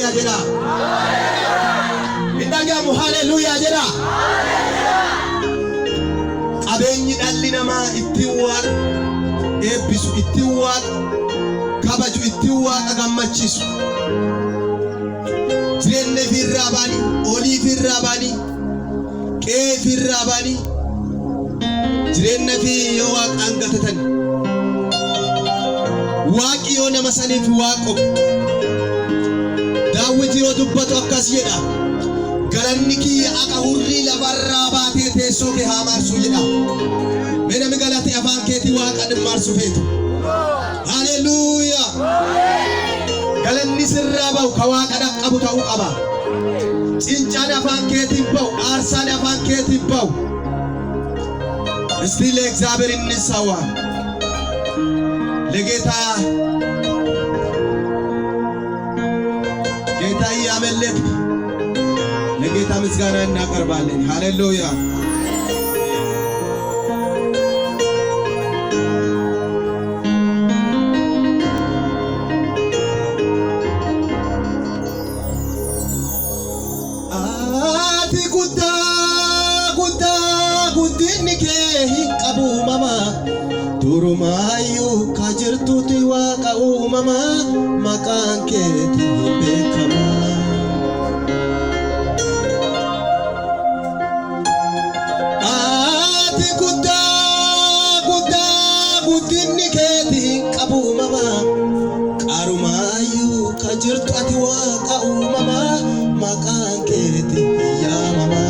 haleluuyaa jedha. Hin dhagahamu haleluuyaa jedha. Qabeenyi dhalli namaa ittiin waaqa eebbisu, ittiin waaqa kabaju, ittiin waaqa gammachiisu. Jireenya ofirraa baanii, olii ofirraa baanii, qe'ee ofirraa baanii, jireenya ofii yoo waaqaan gatatan, waaqi yoo nama saniif waaqo. Daawwiti yoo dubbatu akkas jedha, galanni kiyya akka hurrii lafarraa baatee teessoo kee haa marsu jedha. Mee namni galate afaan keetii waaqa dhimmaarsu feetu. Haleluuyaa. Galanni sirraa bahu ka waaqa dhaqqabu ta'uu qaba. Cincaan afaan keetiin bahu, aarsaan afaan keetiin bahu. እስቲ ለእግዚአብሔር እንሰዋ፣ ለጌታ እያመለክ ለጌታ ምስጋና እናቀርባለን። ሃሌሉያ። Durumayu kajirtuti waqa uumama maqaan keeti beekama. Ati guddinni keeti qabu uumama. Qarumayu kajirtu ati waqa uumama maqaan keeti yaamama.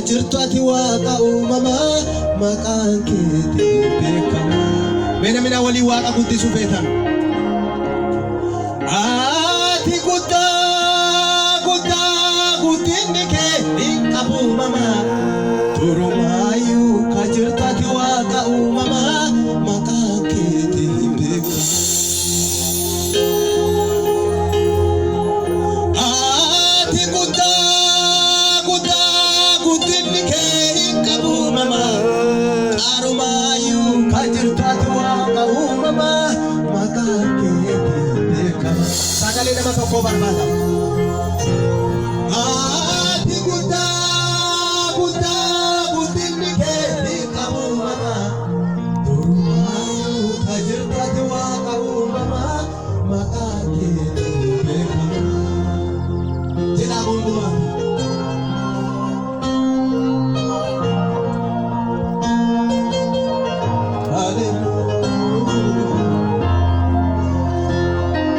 Jirtu ati waaqa uumama maqaan keeti beekama. Meena mina walii waaqa guddisuu feetan. Ati guddinni keeti qabu uumama. Durumaayyuu ka jirtu ati waaqa uumama maqaan keeti beekama. Sagalee nama tokkoo barbaada.